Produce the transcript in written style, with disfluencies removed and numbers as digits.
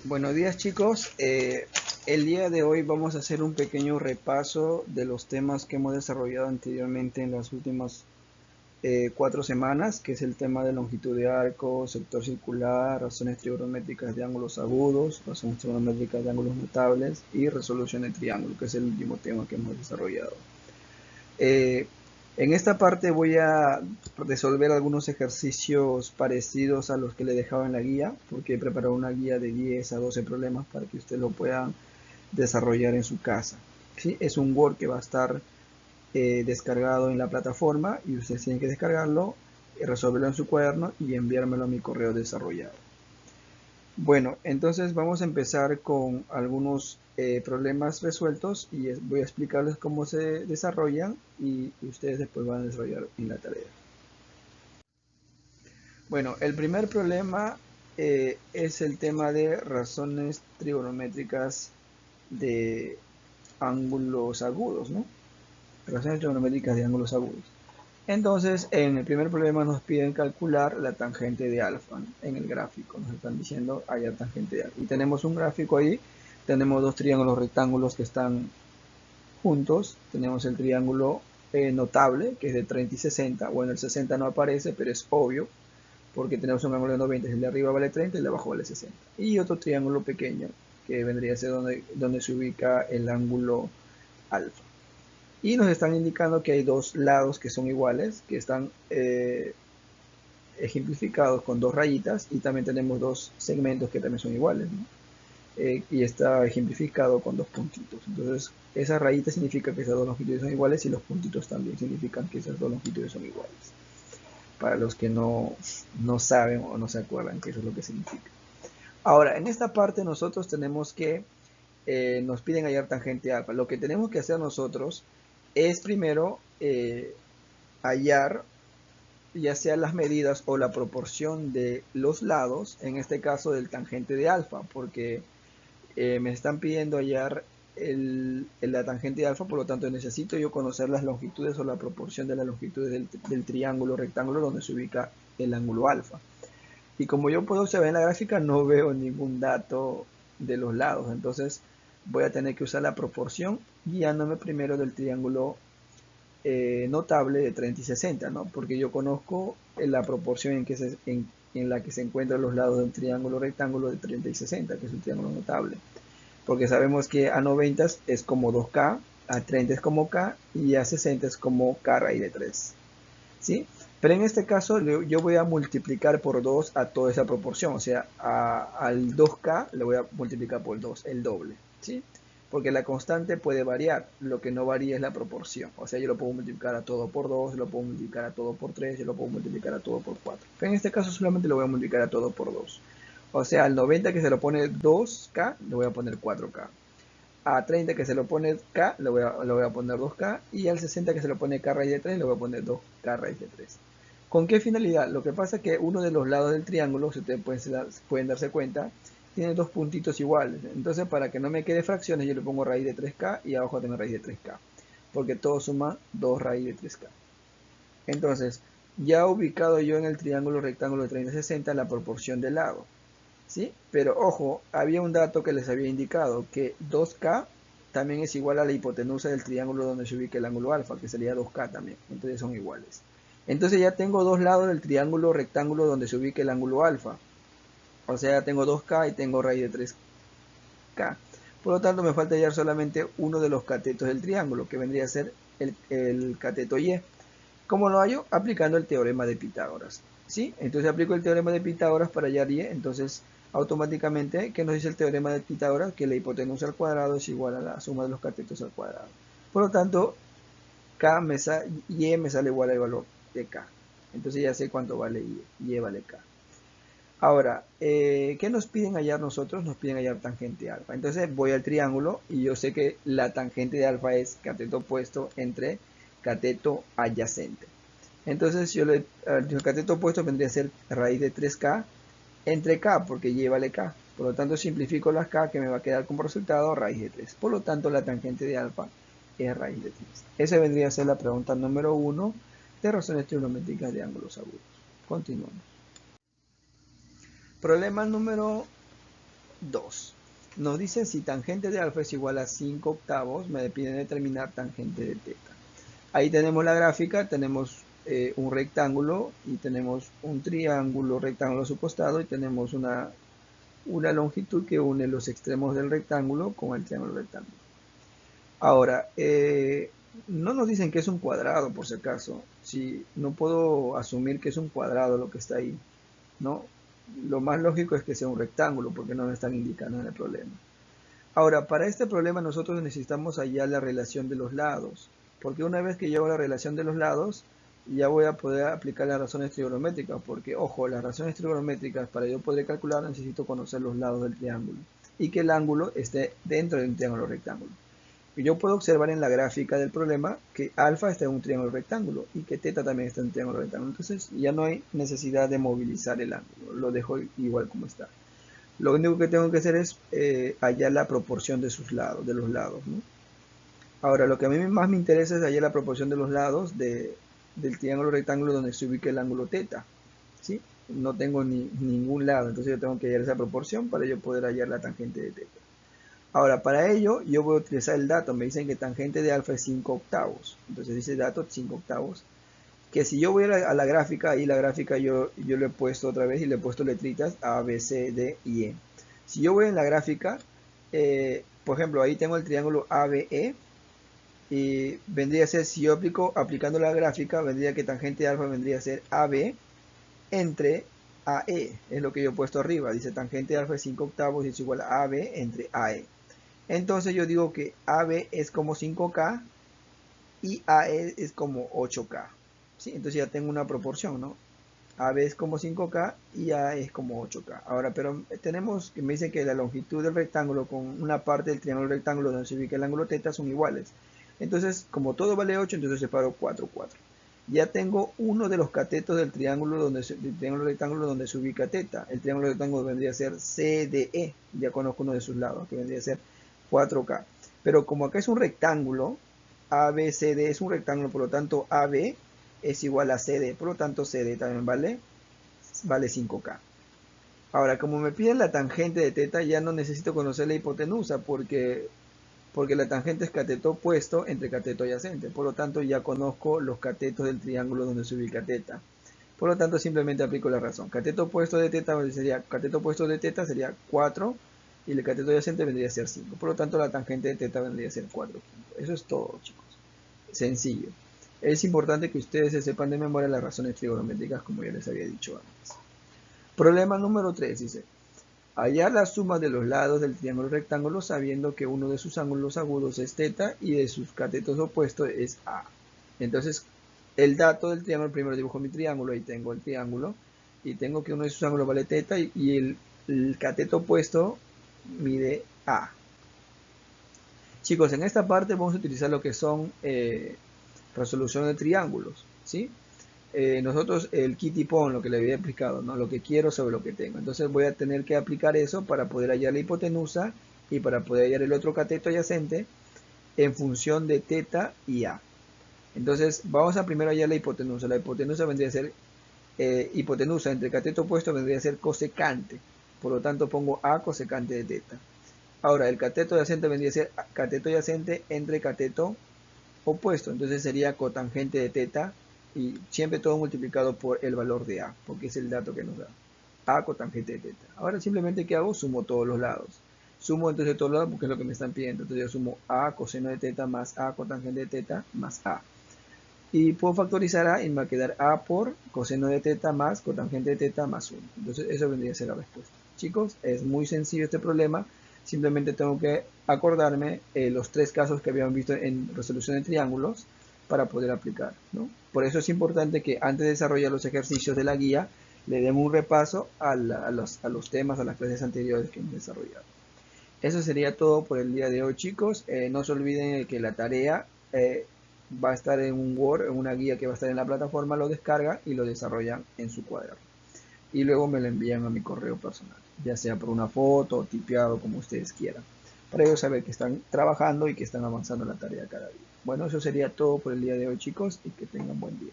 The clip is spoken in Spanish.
Buenos días chicos, el día de hoy vamos a hacer un pequeño repaso de los temas que hemos desarrollado anteriormente en las últimas 4 semanas, que es el tema de longitud de arco, sector circular, razones trigonométricas de ángulos agudos, razones trigonométricas de ángulos notables y resolución de triángulo, que es el último tema que hemos desarrollado. Eh, en esta parte voy a resolver algunos ejercicios parecidos a los que le dejaba en la guía, porque he preparado una guía de 10 a 12 problemas para que usted lo pueda desarrollar en su casa. ¿Sí? Es un Word que va a estar descargado en la plataforma y usted tiene que descargarlo, resolverlo en su cuaderno y enviármelo a mi correo desarrollado. Bueno, entonces vamos a empezar con algunos problemas resueltos y voy a explicarles cómo se desarrollan y ustedes después van a desarrollar en la tarea. Bueno, el primer problema es el tema de razones trigonométricas de ángulos agudos, ¿no? Razones trigonométricas de ángulos agudos. Entonces, en el primer problema nos piden calcular la tangente de alfa, ¿no? En el gráfico nos están diciendo haya tangente de alfa. Y tenemos un gráfico ahí, tenemos dos triángulos rectángulos que están juntos. Tenemos el triángulo notable, que es de 30 y 60. Bueno, el 60 no aparece, pero es obvio, porque tenemos un ángulo de 90, el de arriba vale 30 y el de abajo vale 60. Y otro triángulo pequeño, que vendría a ser donde se ubica el ángulo alfa. Y nos están indicando que hay dos lados que son iguales, que están ejemplificados con dos rayitas, y también tenemos dos segmentos que también son iguales, ¿no? Y está ejemplificado con dos puntitos. Entonces, esa rayita significa que esas dos longitudes son iguales y los puntitos también significan que esas dos longitudes son iguales. Para los que no saben o no se acuerdan que eso es lo que significa. Ahora, en esta parte nosotros tenemos que, nos piden hallar tangente alfa. Lo que tenemos que hacer nosotros es primero hallar ya sea las medidas o la proporción de los lados, en este caso del tangente de alfa, porque me están pidiendo hallar la tangente de alfa, por lo tanto necesito yo conocer las longitudes o la proporción de las longitudes del triángulo rectángulo donde se ubica el ángulo alfa. Y como yo puedo observar en la gráfica, no veo ningún dato de los lados, entonces voy a tener que usar la proporción guiándome primero del triángulo notable de 30 y 60, ¿no? Porque yo conozco la proporción en la que se encuentran los lados de un triángulo rectángulo de 30 y 60, que es un triángulo notable. Porque sabemos que a 90 es como 2K, a 30 es como K y a 60 es como K raíz de 3. ¿Sí? Pero en este caso yo voy a multiplicar por 2 a toda esa proporción, o sea, al 2K le voy a multiplicar por 2, el doble, ¿sí? Porque la constante puede variar, lo que no varía es la proporción, o sea, yo lo puedo multiplicar a todo por 2, lo puedo multiplicar a todo por 3, yo lo puedo multiplicar a todo por 4. Pero en este caso solamente lo voy a multiplicar a todo por 2. O sea, al 90 que se lo pone 2K, le voy a poner 4K. A 30 que se lo pone K, le voy a poner 2K. Y al 60 que se lo pone K raíz de 3, le voy a poner 2K raíz de 3. ¿Con qué finalidad? Lo que pasa es que uno de los lados del triángulo, si ustedes pueden darse cuenta, tiene dos puntitos iguales. Entonces, para que no me quede fracciones, yo le pongo raíz de 3K y abajo tengo raíz de 3K. Porque todo suma 2 raíz de 3K. Entonces, ya ubicado yo en el triángulo rectángulo de 30-60 la proporción de lado. ¿Sí? Pero ojo, había un dato que les había indicado, que 2K también es igual a la hipotenusa del triángulo donde se ubica el ángulo alfa, que sería 2K también. Entonces son iguales. Entonces ya tengo dos lados del triángulo rectángulo donde se ubica el ángulo alfa. O sea, ya tengo 2K y tengo raíz de 3K. Por lo tanto, me falta hallar solamente uno de los catetos del triángulo, que vendría a ser el cateto Y. ¿Cómo lo hallo? Aplicando el teorema de Pitágoras. ¿Sí? Entonces aplico el teorema de Pitágoras para hallar Y. Entonces, automáticamente, ¿qué nos dice el teorema de Pitágoras? Que la hipotenusa al cuadrado es igual a la suma de los catetos al cuadrado. Por lo tanto, Y me sale igual al valor de K. Entonces ya sé cuánto vale Y. Y vale K. Ahora, ¿qué nos piden hallar nosotros? Nos piden hallar tangente alfa. Entonces voy al triángulo y yo sé que la tangente de alfa es cateto opuesto entre cateto adyacente. Entonces el cateto opuesto vendría a ser raíz de 3K entre K, porque Y vale K. Por lo tanto, simplifico las K, que me va a quedar como resultado raíz de 3. Por lo tanto, la tangente de alfa es raíz de 3. Esa vendría a ser la pregunta número 1 de razones trigonométricas de ángulos agudos. Continuamos. Problema número 2. Nos dicen si tangente de alfa es igual a 5 octavos, me piden determinar tangente de teta. Ahí tenemos la gráfica, tenemos un rectángulo y tenemos un triángulo rectángulo a su costado y tenemos una longitud que une los extremos del rectángulo con el triángulo rectángulo. Ahora, no nos dicen que es un cuadrado, por si acaso. Si no puedo asumir que es un cuadrado lo que está ahí, ¿no? Lo más lógico es que sea un rectángulo, porque no me están indicando en el problema. Ahora, para este problema nosotros necesitamos hallar la relación de los lados, porque una vez que llevo la relación de los lados, ya voy a poder aplicar las razones trigonométricas, porque, ojo, las razones trigonométricas, para yo poder calcular, necesito conocer los lados del triángulo, y que el ángulo esté dentro de un triángulo rectángulo. Y yo puedo observar en la gráfica del problema que alfa está en un triángulo rectángulo y que teta también está en un triángulo rectángulo. Entonces ya no hay necesidad de movilizar el ángulo, lo dejo igual como está. Lo único que tengo que hacer es hallar la proporción de sus lados, de los lados, ¿no? Ahora, lo que a mí más me interesa es hallar la proporción de los lados del triángulo rectángulo donde se ubica el ángulo teta, ¿sí? No tengo ningún lado, entonces yo tengo que hallar esa proporción para yo poder hallar la tangente de teta. Ahora, para ello, yo voy a utilizar el dato. Me dicen que tangente de alfa es 5 octavos. Entonces dice dato 5 octavos. Que si yo voy a la gráfica, ahí la gráfica yo le he puesto otra vez y le he puesto letritas A, B, C, D y E. Si yo voy en la gráfica, por ejemplo, ahí tengo el triángulo ABE. Y vendría a ser, si yo aplicando la gráfica, vendría que tangente de alfa vendría a ser AB entre AE. Es lo que yo he puesto arriba. Dice tangente de alfa es 5 octavos y es igual a AB entre AE. Entonces yo digo que AB es como 5K y AE es como 8K. ¿Sí? Entonces ya tengo una proporción, ¿no? AB es como 5K y AE es como 8K. Ahora, pero tenemos que me dice que la longitud del rectángulo con una parte del triángulo rectángulo donde se ubica el ángulo teta son iguales. Entonces, como todo vale 8, entonces separo 4, 4. Ya tengo uno de los catetos del triángulo rectángulo donde se ubica teta. El triángulo rectángulo vendría a ser CDE. Ya conozco uno de sus lados, que vendría a ser 4K. Pero como acá es un rectángulo, ABCD es un rectángulo, por lo tanto AB es igual a CD, por lo tanto CD también vale 5K. Ahora, como me piden la tangente de teta, ya no necesito conocer la hipotenusa, porque la tangente es cateto opuesto entre cateto adyacente. Por lo tanto, ya conozco los catetos del triángulo donde se ubica teta. Por lo tanto, simplemente aplico la razón. Cateto opuesto de teta sería 4 y el cateto adyacente vendría a ser 5. Por lo tanto, la tangente de teta vendría a ser 4. Eso es todo, chicos. Sencillo. Es importante que ustedes se sepan de memoria las razones trigonométricas, como ya les había dicho antes. Problema número 3 dice: hallar la suma de los lados del triángulo rectángulo sabiendo que uno de sus ángulos agudos es teta y de sus catetos opuestos es A. Entonces, el dato del triángulo, primero dibujo mi triángulo, ahí tengo el triángulo, y tengo que uno de sus ángulos vale teta y el cateto opuesto mide A. Chicos, en esta parte vamos a utilizar lo que son resolución de triángulos, ¿sí? Nosotros el Kitty-Pong, lo que le había explicado, ¿no? Lo que quiero sobre lo que tengo. Entonces voy a tener que aplicar eso para poder hallar la hipotenusa y para poder hallar el otro cateto adyacente en función de teta y A. Entonces vamos a primero hallar la hipotenusa. La hipotenusa vendría a ser hipotenusa entre cateto opuesto vendría a ser cosecante. Por lo tanto pongo A cosecante de teta. Ahora el cateto adyacente vendría a ser cateto adyacente entre cateto opuesto. Entonces sería cotangente de teta y siempre todo multiplicado por el valor de A, porque es el dato que nos da. A cotangente de teta. Ahora simplemente ¿qué hago? Sumo todos los lados. Sumo entonces todos los lados porque es lo que me están pidiendo. Entonces yo sumo A coseno de teta más A cotangente de teta más A. Y puedo factorizar A y me va a quedar A por coseno de teta más cotangente de teta más 1. Entonces eso vendría a ser la respuesta. Chicos, es muy sencillo este problema. Simplemente tengo que acordarme los 3 casos que habíamos visto en resolución de triángulos para poder aplicar, ¿no? Por eso es importante que antes de desarrollar los ejercicios de la guía, le demos un repaso a los temas, a las clases anteriores que hemos desarrollado. Eso sería todo por el día de hoy, chicos. No se olviden que la tarea va a estar en un Word, en una guía que va a estar en la plataforma, lo descargan y lo desarrollan en su cuaderno. Y luego me lo envían a mi correo personal, ya sea por una foto o tipeado, como ustedes quieran, para ellos saber que están trabajando y que están avanzando en la tarea cada día. Bueno, eso sería todo por el día de hoy, chicos, y que tengan buen día.